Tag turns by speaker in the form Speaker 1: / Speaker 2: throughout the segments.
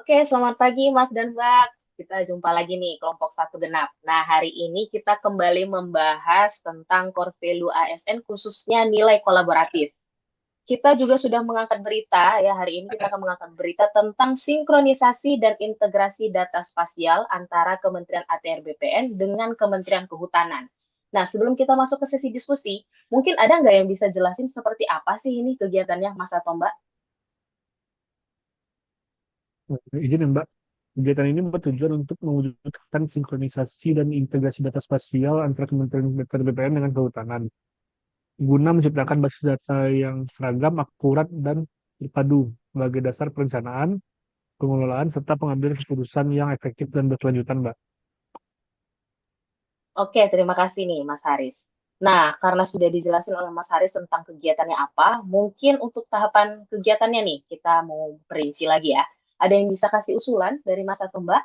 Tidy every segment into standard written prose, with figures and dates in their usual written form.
Speaker 1: Oke, selamat pagi Mas dan Mbak. Kita jumpa lagi nih, kelompok satu genap. Nah, hari ini kita kembali membahas tentang core value ASN, khususnya nilai kolaboratif. Kita juga sudah mengangkat berita, ya hari ini kita akan mengangkat berita tentang sinkronisasi dan integrasi data spasial antara Kementerian ATR BPN dengan Kementerian Kehutanan. Nah, sebelum kita masuk ke sesi diskusi, mungkin ada nggak yang bisa jelasin seperti apa sih ini kegiatannya, Mas atau Mbak?
Speaker 2: Izin ya Mbak, kegiatan ini bertujuan untuk mewujudkan sinkronisasi dan integrasi data spasial antara Kementerian BPN dengan Kehutanan, guna menciptakan basis data yang seragam, akurat, dan terpadu sebagai dasar perencanaan, pengelolaan, serta pengambilan keputusan yang efektif dan berkelanjutan, Mbak.
Speaker 1: Oke, terima kasih nih Mas Haris. Nah, karena sudah dijelasin oleh Mas Haris tentang kegiatannya apa, mungkin untuk tahapan kegiatannya nih, kita mau perinci lagi ya. Ada yang bisa kasih usulan dari Mas atau Mbak?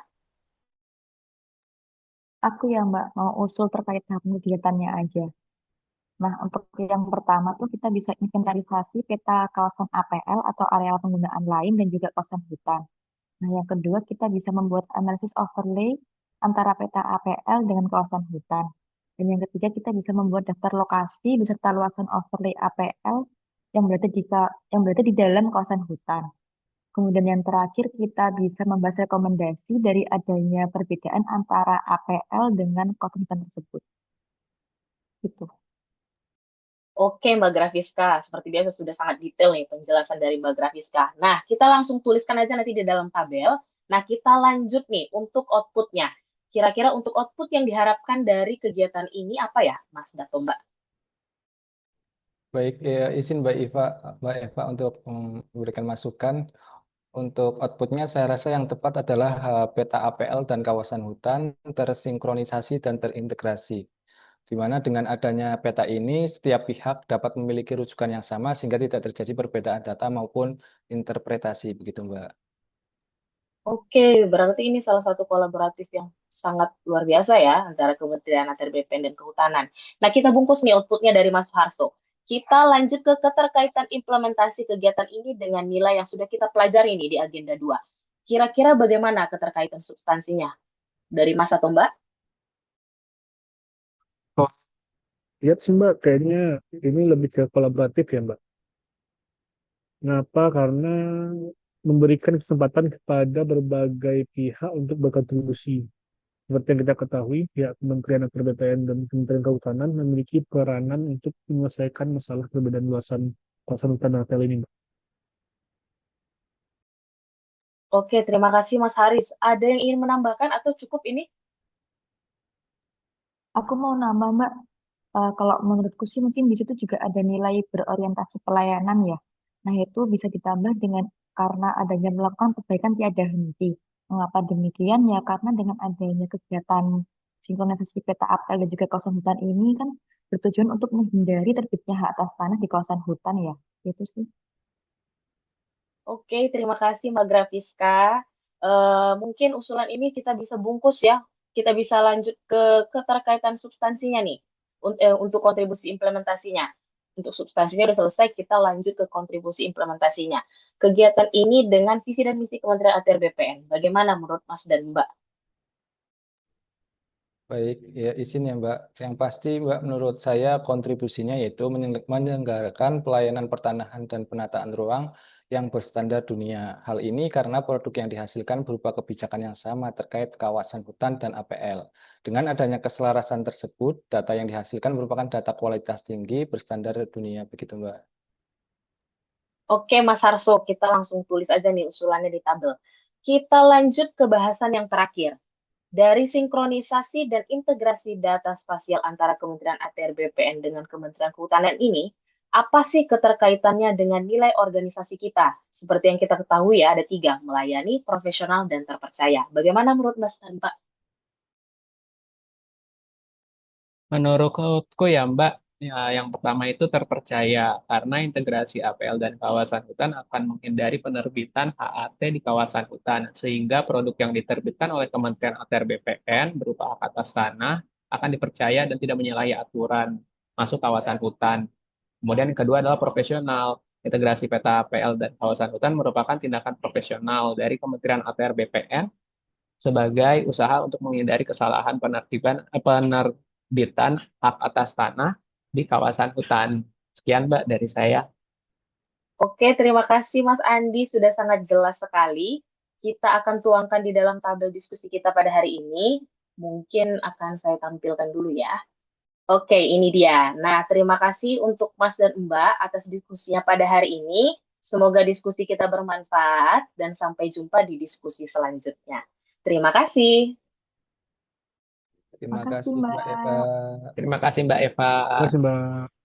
Speaker 3: Aku ya Mbak mau usul terkait tahap kegiatannya aja. Nah, untuk yang pertama tuh kita bisa inventarisasi peta kawasan APL atau areal penggunaan lain dan juga kawasan hutan. Nah, yang kedua kita bisa membuat analisis overlay antara peta APL dengan kawasan hutan. Dan yang ketiga kita bisa membuat daftar lokasi beserta luasan overlay APL yang berada di dalam kawasan hutan. Kemudian yang terakhir kita bisa membahas rekomendasi dari adanya perbedaan antara APL dengan kawasan hutan tersebut. Gitu.
Speaker 1: Oke, Mbak Grafiska. Seperti biasa sudah sangat detail nih penjelasan dari Mbak Grafiska. Nah, kita langsung tuliskan aja nanti di dalam tabel. Nah, kita lanjut nih untuk outputnya. Kira-kira untuk output yang diharapkan dari kegiatan ini apa ya, Mas Dato Mbak?
Speaker 4: Baik, ya, izin Mbak Eva untuk memberikan masukan. Untuk outputnya saya rasa yang tepat adalah peta APL dan kawasan hutan tersinkronisasi dan terintegrasi. Di mana dengan adanya peta ini, setiap pihak dapat memiliki rujukan yang sama sehingga tidak terjadi perbedaan data maupun interpretasi, begitu Mbak.
Speaker 1: Oke, berarti ini salah satu kolaboratif yang sangat luar biasa ya antara Kementerian ATR BPN dan Kehutanan. Nah, kita bungkus nih outputnya dari Mas Harso. Kita lanjut ke keterkaitan implementasi kegiatan ini dengan nilai yang sudah kita pelajari nih di agenda 2. Kira-kira bagaimana keterkaitan substansinya? Dari Mas atau Mbak?
Speaker 2: Oh, lihat sih Mbak, kayaknya ini lebih ke kolaboratif ya Mbak. Kenapa? Karena memberikan kesempatan kepada berbagai pihak untuk berkontribusi. Seperti yang kita ketahui, pihak Kementerian Atr BPN dan Kementerian Kehutanan memiliki peranan untuk menyelesaikan masalah perbedaan luasan kawasan hutan dan ini, Mbak.
Speaker 1: Oke, terima kasih Mas Haris. Ada yang ingin menambahkan atau cukup ini?
Speaker 3: Aku mau nambah Mbak, kalau menurutku sih mungkin di situ juga ada nilai berorientasi pelayanan ya. Nah itu bisa ditambah dengan karena adanya melakukan perbaikan tiada henti. Mengapa demikian? Ya karena dengan adanya kegiatan sinkronisasi peta apel dan juga kawasan hutan ini kan bertujuan untuk menghindari terbitnya hak atas tanah di kawasan hutan ya. Itu sih.
Speaker 1: Oke, terima kasih Mbak Grafiska. Mungkin usulan ini kita bisa bungkus ya. Kita bisa lanjut ke keterkaitan substansinya nih. Untuk kontribusi implementasinya. Untuk substansinya udah selesai, kita lanjut ke kontribusi implementasinya. Kegiatan ini dengan visi dan misi Kementerian ATR BPN. Bagaimana menurut Mas dan Mbak?
Speaker 4: Baik, ya izin ya Mbak. Yang pasti Mbak menurut saya kontribusinya yaitu menyelenggarakan pelayanan pertanahan dan penataan ruang yang berstandar dunia. Hal ini karena produk yang dihasilkan berupa kebijakan yang sama terkait kawasan hutan dan APL. Dengan adanya keselarasan tersebut, data yang dihasilkan merupakan data kualitas tinggi berstandar dunia, begitu Mbak.
Speaker 1: Oke, Mas Harso, kita langsung tulis aja nih usulannya di tabel. Kita lanjut ke bahasan yang terakhir. Dari sinkronisasi dan integrasi data spasial antara Kementerian ATR BPN dengan Kementerian Kehutanan ini, apa sih keterkaitannya dengan nilai organisasi kita? Seperti yang kita ketahui ya, ada tiga, melayani, profesional, dan terpercaya. Bagaimana menurut Mas dan Pak?
Speaker 5: Menurutku ya Mbak, ya, yang pertama itu terpercaya karena integrasi APL dan kawasan hutan akan menghindari penerbitan HAT di kawasan hutan sehingga produk yang diterbitkan oleh Kementerian ATR BPN berupa hak atas tanah akan dipercaya dan tidak menyalahi aturan masuk kawasan hutan. Kemudian yang kedua adalah profesional. Integrasi peta APL dan kawasan hutan merupakan tindakan profesional dari Kementerian ATR BPN sebagai usaha untuk menghindari kesalahan penerbitan hak atas tanah di kawasan hutan. Sekian, Mbak, dari saya.
Speaker 1: Oke, terima kasih Mas Andi, sudah sangat jelas sekali. Kita akan tuangkan di dalam tabel diskusi kita pada hari ini. Mungkin akan saya tampilkan dulu ya. Oke, ini dia. Nah, terima kasih untuk Mas dan Mbak atas diskusinya pada hari ini. Semoga diskusi kita bermanfaat dan sampai jumpa di diskusi selanjutnya. Terima kasih.
Speaker 4: Terima
Speaker 3: Makasih,
Speaker 4: kasih Mbak Eva.
Speaker 3: Mbak.
Speaker 5: Terima kasih, Mbak Eva.
Speaker 2: Terima kasih, Mbak.